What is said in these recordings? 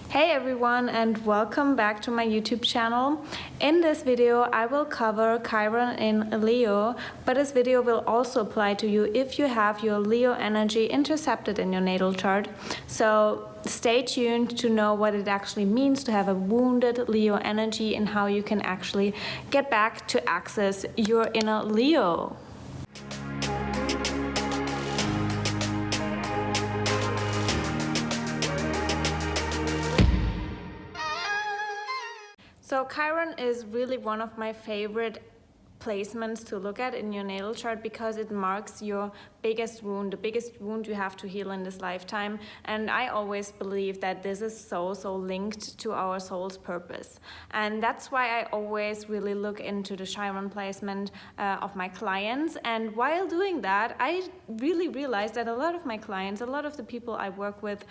Hey everyone, and welcome back to my YouTube channel. In this video I will cover Chiron in Leo, but this video will also apply to you if you have your Leo energy intercepted in your natal chart. So stay tuned to know what it actually means to have a wounded Leo energy and how you can actually get back to access your inner Leo. So Chiron is really one of my favorite placements to look at in your natal chart because it marks your biggest wound, the biggest wound you have to heal in this lifetime. And I always believe that this is so linked to our soul's purpose. And that's why I always really look into the Chiron placement of my clients. And while doing that, I really realized that a lot of my clients, a lot of the people I work with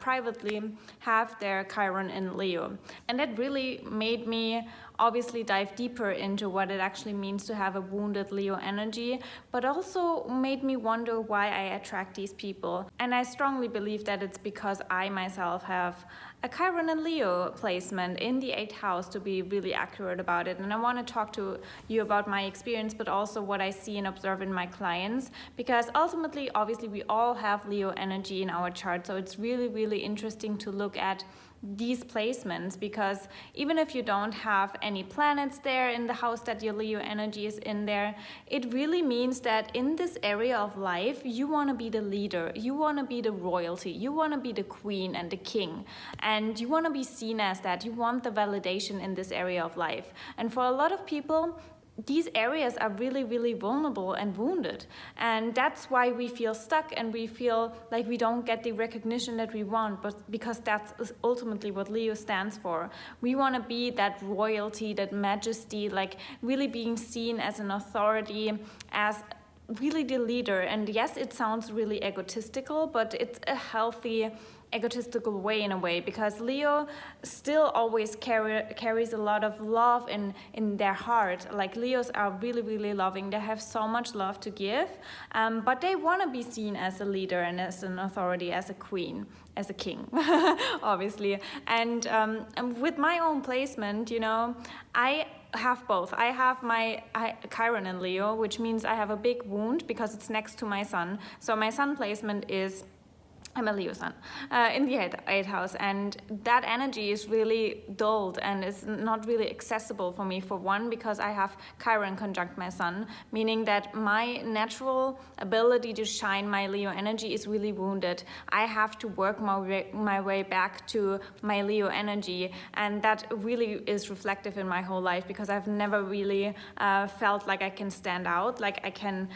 privately have their Chiron in Leo. And that really made me obviously dive deeper into what it actually means to have a wounded Leo energy, but also made me wonder why I attract these people. And I strongly believe that it's because I myself have a Chiron and Leo placement in the 8th house, to be really accurate about it. And I want to talk to you about my experience, but also what I see and observe in my clients, because ultimately, obviously, we all have Leo energy in our chart. So it's really interesting to look at these placements, because even if you don't have any planets there in the house that your Leo energy is in there, it really means that in this area of life you want to be the leader, you want to be the royalty, you want to be the queen and the king, and you want to be seen as that. You want the validation in this area of life. And for a lot of people, these areas are really vulnerable and wounded, and that's why we feel stuck and we feel like we don't get the recognition that we want, but because that's ultimately what Leo stands for. We want to be that royalty, that majesty, like really being seen as an authority, as really the leader. And yes, it sounds really egotistical, but it's a healthy egotistical way in a way, because Leo still always carries a lot of love in their heart. Like Leos are really loving, they have so much love to give, but they want to be seen as a leader and as an authority, as a queen, as a king, obviously. And with my own placement, you know, I have both. I have my Chiron in Leo, which means I have a big wound because it's next to my sun. So my sun placement is, I'm a Leo sun in the 8th house, and that energy is really dulled and is not really accessible for me, for one, because I have Chiron conjunct my sun, meaning that my natural ability to shine my Leo energy is really wounded. I have to work my way back to my Leo energy, and that really is reflective in my whole life, because I've never really felt like I can stand out, like I can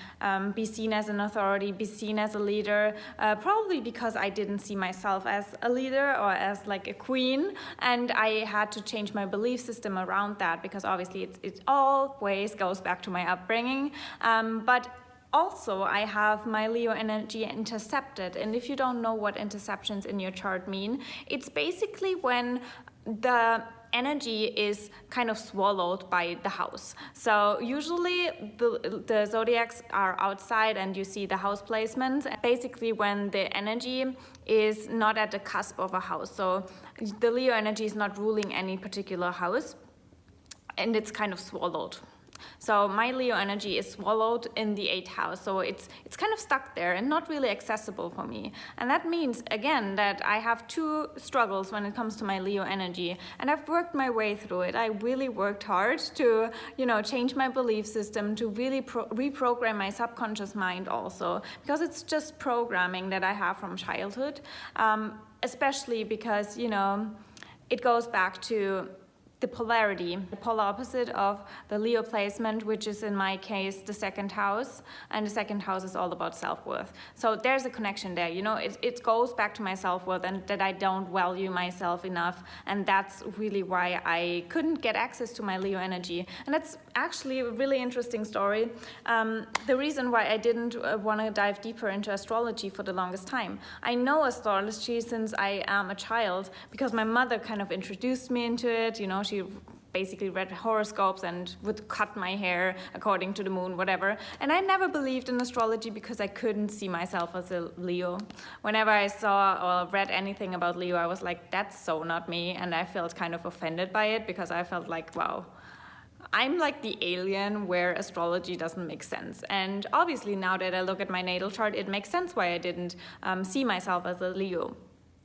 be seen as an authority, be seen as a leader, probably because I didn't see myself as a leader or as like a queen, and I had to change my belief system around that, because obviously it always goes back to my upbringing. But also I have my Leo energy intercepted, and if you don't know what interceptions in your chart mean, it's basically when the energy is kind of swallowed by the house. So usually the zodiacs are outside and you see the house placements, basically when the energy is not at the cusp of a house. So the Leo energy is not ruling any particular house and it's kind of swallowed. So my Leo energy is swallowed in the 8th house, so it's kind of stuck there and not really accessible for me. And that means, again, that I have two struggles when it comes to my Leo energy, and I've worked my way through it. I really worked hard to, you know, change my belief system, to really reprogram my subconscious mind also, because it's just programming that I have from childhood, especially because, you know, it goes back to the polarity, the polar opposite of the Leo placement, which is in my case the 2nd house, and the 2nd house is all about self-worth. So there's a connection there, you know, it goes back to my self-worth and that I don't value myself enough, and that's really why I couldn't get access to my Leo energy. And that's actually a really interesting story. The reason why I didn't want to dive deeper into astrology for the longest time. I know astrology since I am a child, because my mother kind of introduced me into it, you know, she basically read horoscopes and would cut my hair according to the moon, whatever. And I never believed in astrology because I couldn't see myself as a Leo. Whenever I saw or read anything about Leo, I was like, that's so not me. And I felt kind of offended by it because I felt like, wow, I'm like the alien where astrology doesn't make sense. And obviously now that I look at my natal chart, it makes sense why I didn't see myself as a Leo.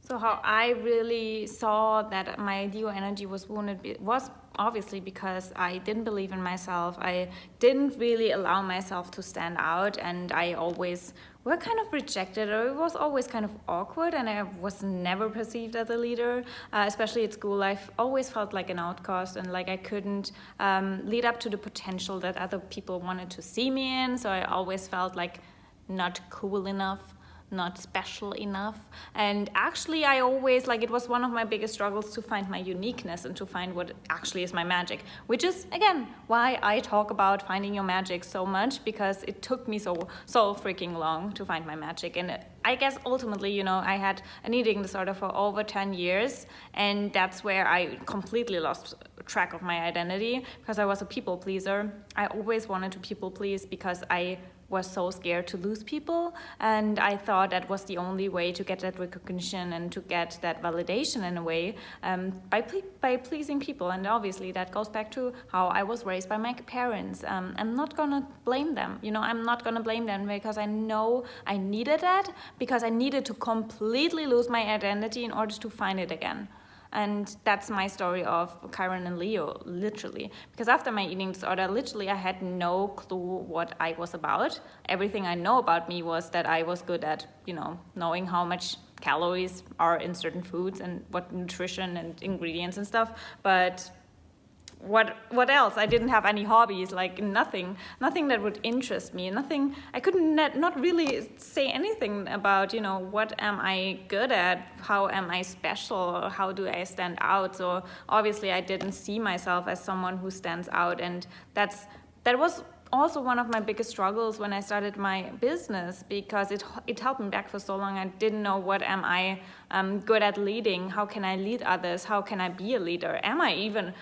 So how I really saw that my Leo energy was wounded was obviously because I didn't believe in myself. I didn't really allow myself to stand out, and I always were kind of rejected, or it was always kind of awkward, and I was never perceived as a leader, especially at school. I've always felt like an outcast and like I couldn't lead up to the potential that other people wanted to see me in, so I always felt like not cool enough, not special enough. And actually I always, like, it was one of my biggest struggles to find my uniqueness and to find what actually is my magic, which is again why I talk about finding your magic so much, because it took me so freaking long to find my magic. And I guess ultimately, you know, I had an eating disorder for over 10 years, and that's where I completely lost track of my identity because I was a people pleaser. I always wanted to people please because I was so scared to lose people, and I thought that was the only way to get that recognition and to get that validation in a way, by pleasing people. And obviously that goes back to how I was raised by my parents. I'm not gonna blame them, you know, I'm not gonna blame them because I know I needed that, because I needed to completely lose my identity in order to find it again. And that's my story of Chiron and Leo, literally. Because after my eating disorder, literally I had no clue what I was about. Everything I know about me was that I was good at, you know, knowing how much calories are in certain foods and what nutrition and ingredients and stuff. But what else? I didn't have any hobbies, like nothing that would interest me, nothing. I couldn't not really say anything about, you know, what am I good at, how am I special, how do I stand out. So obviously I didn't see myself as someone who stands out, and that was also one of my biggest struggles when I started my business, because it held me back for so long. I didn't know what am I good at leading, how can I lead others, how can I be a leader, am I even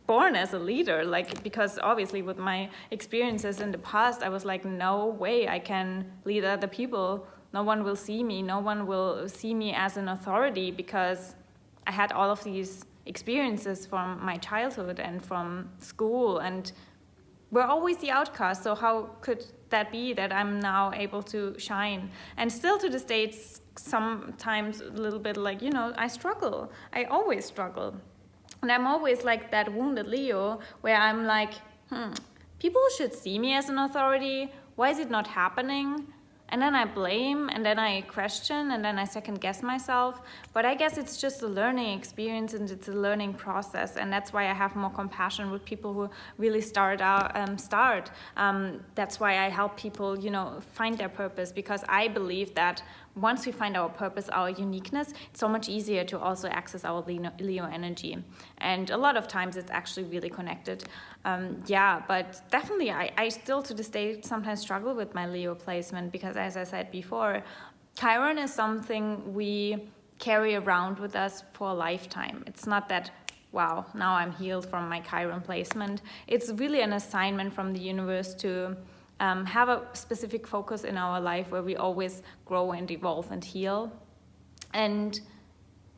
born as a leader? Like, because obviously with my experiences in the past, I was like, no way I can lead other people. No one will see me. No one will see me as an authority, because I had all of these experiences from my childhood and from school, and we're always the outcast. So how could that be that I'm now able to shine? And still to this day, it's sometimes a little bit like, you know, I struggle. I always struggle. And I'm always like that wounded Leo where I'm like, people should see me as an authority. Why is it not happening? And then I blame, and then I question, and then I second guess myself. But I guess it's just a learning experience, and it's a learning process. And that's why I have more compassion with people who really start. That's why I help people, you know, find their purpose, because I believe that once we find our purpose, our uniqueness, it's so much easier to also access our Leo energy. And a lot of times it's actually really connected. But definitely I still to this day sometimes struggle with my Leo placement, because as I said before, Chiron is something we carry around with us for a lifetime. It's not that, wow, now I'm healed from my Chiron placement. It's really an assignment from the universe to have a specific focus in our life where we always grow and evolve and heal. And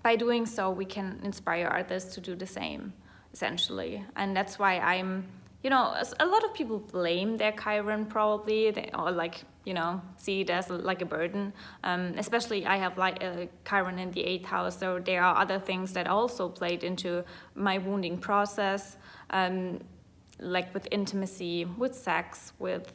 by doing so, we can inspire others to do the same, essentially. And that's why I'm, you know, a lot of people blame their Chiron probably, or like, you know, see it as like a burden. Especially I have like a Chiron in the 8th house, so there are other things that also played into my wounding process, like with intimacy, with sex, with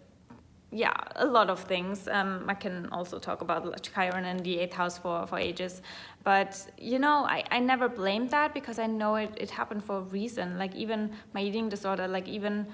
a lot of things. I can also talk about Chiron and the 8th house for ages. But, you know, I never blamed that, because I know it happened for a reason. Like even my eating disorder, like even,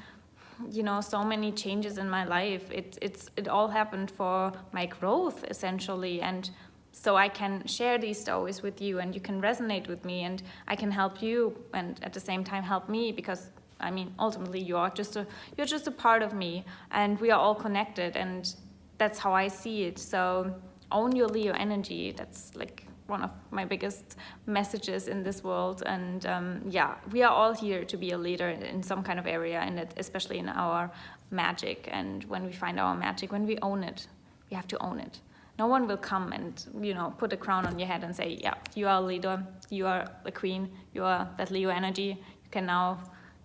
you know, so many changes in my life. It all happened for my growth, essentially. And so I can share these stories with you, and you can resonate with me, and I can help you, and at the same time help me, because I mean, ultimately, you're just a part of me, and we are all connected, and that's how I see it. So own your Leo energy. That's like one of my biggest messages in this world. And yeah, we are all here to be a leader in some kind of area, and especially in our magic. And when we find our magic, when we own it, we have to own it. No one will come and, you know, put a crown on your head and say, yeah, you are a leader, you are the queen, you are that Leo energy, you can now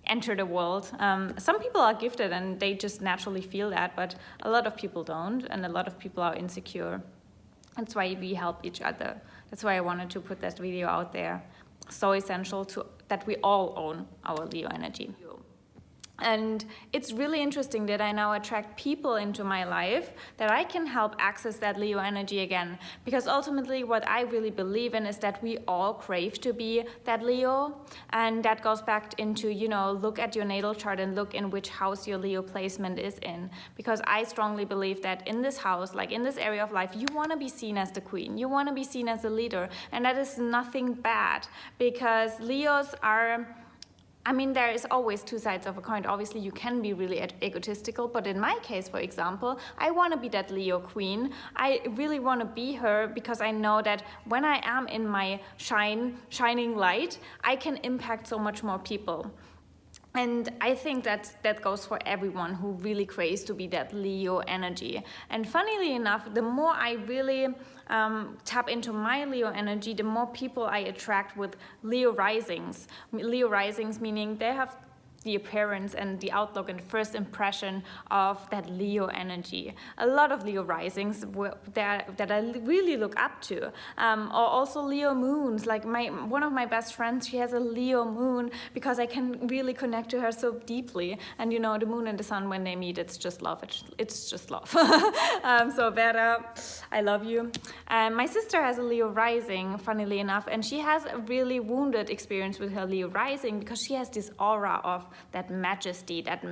enter the world. Some people are gifted and they just naturally feel that, but a lot of people don't, and a lot of people are insecure. That's why we help each other. That's why I wanted to put that video out there. So essential that we all own our Leo energy. And it's really interesting that I now attract people into my life that I can help access that Leo energy again. Because ultimately what I really believe in is that we all crave to be that Leo. And that goes back into, you know, look at your natal chart and look in which house your Leo placement is in. Because I strongly believe that in this house, like in this area of life, you want to be seen as the queen. You want to be seen as a leader. And that is nothing bad, because Leos are... I mean, there is always two sides of a coin. Obviously, you can be really egotistical, but in my case, for example, I want to be that Leo queen. I really want to be her because I know that when I am in my shining light, I can impact so much more people. And I think that goes for everyone who really craves to be that Leo energy. And funnily enough, the more I really tap into my Leo energy, the more people I attract with Leo risings. Leo risings meaning they have the appearance and the outlook and first impression of that Leo energy. A lot of Leo risings that I really look up to. Or also Leo moons, like one of my best friends, she has a Leo moon because I can really connect to her so deeply. And you know, the moon and the sun, when they meet, it's just love. It's just love. So Vera, I love you. My sister has a Leo rising, funnily enough, and she has a really wounded experience with her Leo rising because she has this aura of that majesty, that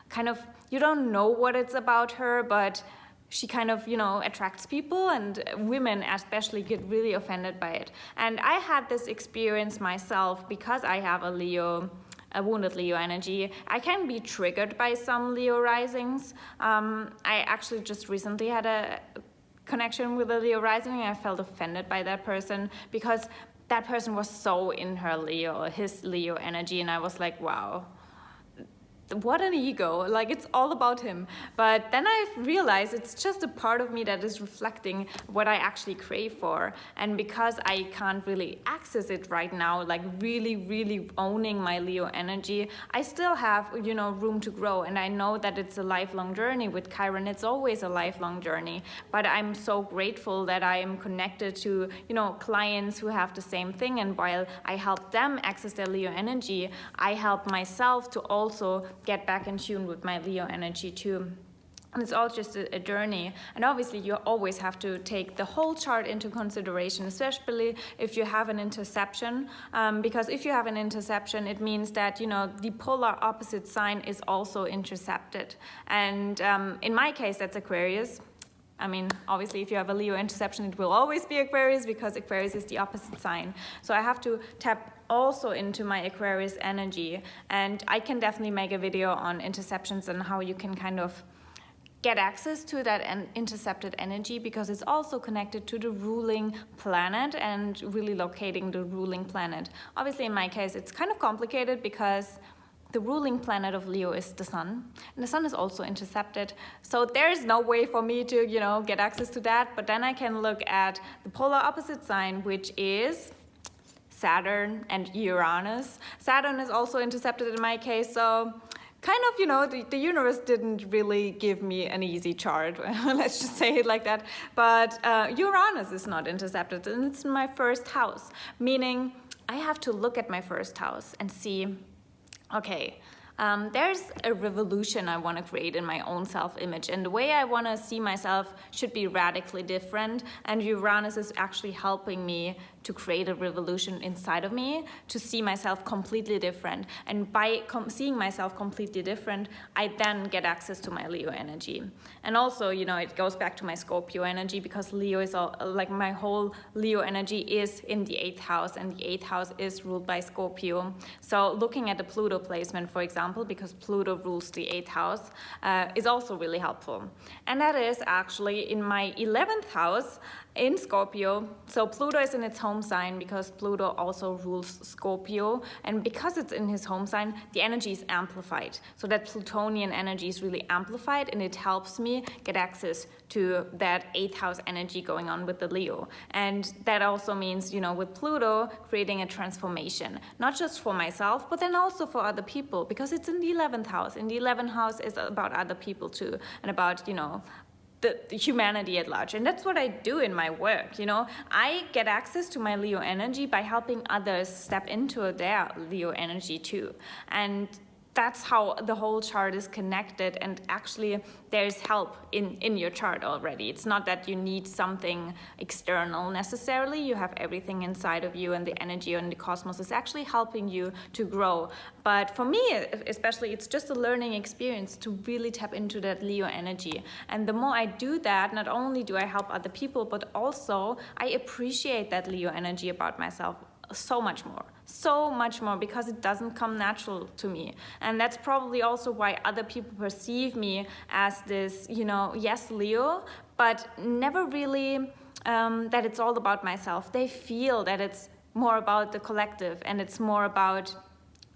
kind of, you don't know what it's about her, but she kind of, you know, attracts people, and women especially get really offended by it. And I had this experience myself because I have a wounded Leo energy. I can be triggered by some Leo risings. I actually just recently had a connection with a Leo rising, and I felt offended by that person because that person was so in his Leo energy, and I was like, wow, what an ego, like it's all about him. But then I realized it's just a part of me that is reflecting what I actually crave for. And because I can't really access it right now, like really owning my Leo energy, I still have, you know, room to grow. And I know that it's a lifelong journey with Chiron. It's always a lifelong journey. But I'm so grateful that I am connected to, you know, clients who have the same thing. And while I help them access their Leo energy, I help myself to also get back in tune with my Leo energy too. And it's all just a journey. And obviously you always have to take the whole chart into consideration, especially if you have an interception. Because if you have an interception, it means that, you know, the polar opposite sign is also intercepted. And in my case, that's Aquarius. I mean, obviously, if you have a Leo interception, it will always be Aquarius because Aquarius is the opposite sign. So I have to tap also into my Aquarius energy. And I can definitely make a video on interceptions and how you can kind of get access to that intercepted energy, because it's also connected to the ruling planet and really locating the ruling planet. Obviously, in my case, it's kind of complicated because the ruling planet of Leo is the sun, and the sun is also intercepted. So there's no way for me to, you know, get access to that. But then I can look at the polar opposite sign, which is Saturn and Uranus. Saturn is also intercepted in my case, so kind of, you know, the universe didn't really give me an easy chart. Let's just say it like that. But Uranus is not intercepted, and it's in my first house, meaning I have to look at my first house and see, okay, there's a revolution I want to create in my own self-image, and the way I want to see myself should be radically different, and Uranus is actually helping me to create a revolution inside of me, to see myself completely different. And by seeing myself completely different, I then get access to my Leo energy. And also, you know, it goes back to my Scorpio energy, because Leo is all, like, my whole Leo energy is in the 8th house, and the 8th house is ruled by Scorpio. So looking at the Pluto placement, for example, because Pluto rules the 8th house, is also really helpful. And that is actually in my 11th house, in Scorpio. So Pluto is in its home sign because Pluto also rules Scorpio, and because it's in his home sign, the energy is amplified. So that Plutonian energy is really amplified, and it helps me get access to that 8th house energy going on with the Leo. And that also means, with Pluto, creating a transformation, not just for myself, but then also for other people, because it's in the 11th house. And the 11th house is about other people too, and about, the humanity at large. And that's what I do in my work. I get access to my Leo energy by helping others step into their Leo energy too. And that's how the whole chart is connected, and actually there's help in your chart already. It's not that you need something external necessarily. You have everything inside of you, and the energy and the cosmos is actually helping you to grow. But for me especially, it's just a learning experience to really tap into that Leo energy. And the more I do that, not only do I help other people, but also I appreciate that Leo energy about myself so much more, because it doesn't come natural to me. And that's probably also why other people perceive me as this, yes, Leo, but never really that it's all about myself. They feel that it's more about the collective, and it's more about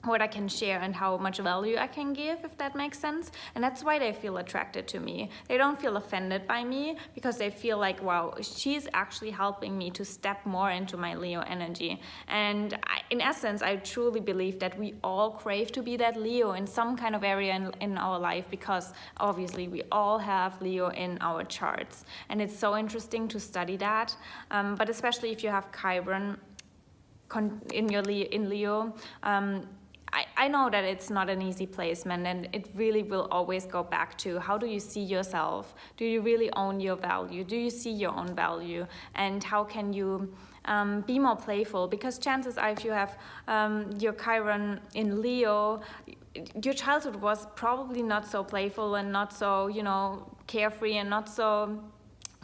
what I can share and how much value I can give, if that makes sense. And that's why they feel attracted to me. They don't feel offended by me, because they feel like, wow, she's actually helping me to step more into my Leo energy. And in essence, I truly believe that we all crave to be that Leo in some kind of area in our life, because obviously we all have Leo in our charts. And it's so interesting to study that, but especially if you have Chiron in Leo, I know that it's not an easy placement, and it really will always go back to, how do you see yourself? Do you really own your value? Do you see your own value? And how can you be more playful? Because chances are, if you have your Chiron in Leo, your childhood was probably not so playful and not so, carefree and not so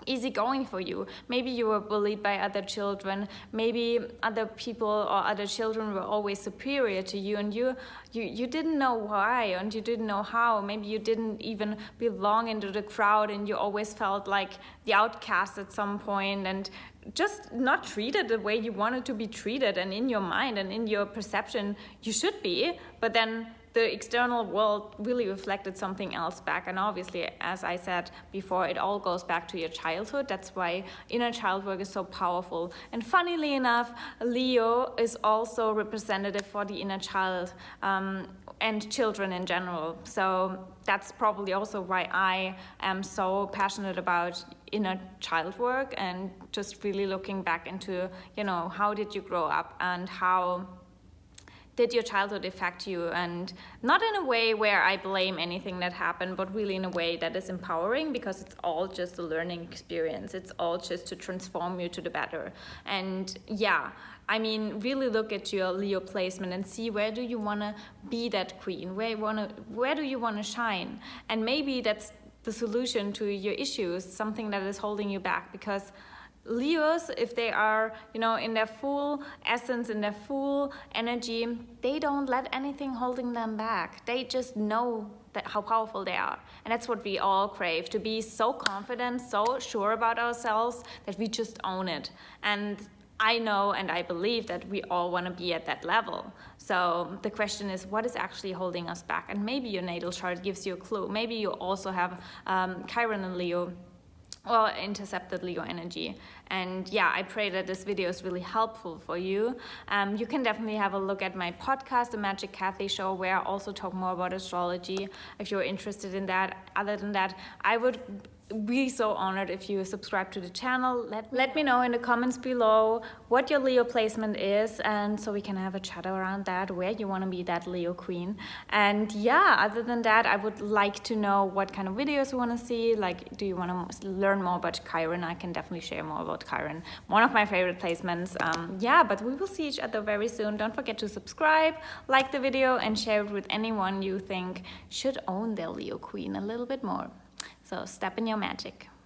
easygoing for you. Maybe you were bullied by other children. Maybe other people or other children were always superior to you, and you didn't know why, and you didn't know how. Maybe you didn't even belong into the crowd, and you always felt like the outcast at some point, and just not treated the way you wanted to be treated, and in your mind and in your perception you should be, but then the external world really reflected something else back. And obviously, as I said before, it all goes back to your childhood. That's why inner child work is so powerful. And funnily enough, Leo is also representative for the inner child and children in general. So that's probably also why I am so passionate about inner child work, and just really looking back into, how did you grow up, and how did your childhood affect you? And not in a way where I blame anything that happened, but really in a way that is empowering, because it's all just a learning experience. It's all just to transform you to the better. And really look at your Leo placement and see, where do you want to be that queen? Where do you want to shine? And maybe that's the solution to your issues, something that is holding you back. Because Leos, if they are, in their full essence, in their full energy, they don't let anything holding them back. They just know how powerful they are. And that's what we all crave, to be so confident, so sure about ourselves that we just own it. And I know and I believe that we all want to be at that level. So the question is, what is actually holding us back? And maybe your natal chart gives you a clue. Maybe you also have Chiron and Leo, or intercepted Leo energy. And I pray that this video is really helpful for you. You can definitely have a look at my podcast, The Magic Kathi Show, where I also talk more about astrology, if you're interested in that. Other than that, I would be so honored if you subscribe to the channel. Let me know in the comments below what your Leo placement is, and so we can have a chat around that, where you want to be that Leo queen. And other than that, I would like to know what kind of videos you want to see. Like, do you want to learn more about Chiron? I can definitely share more about Chiron, one of my favorite placements. But we will see each other very soon. Don't forget to subscribe, like the video, and share it with anyone you think should own their Leo queen a little bit more. So step in your magic.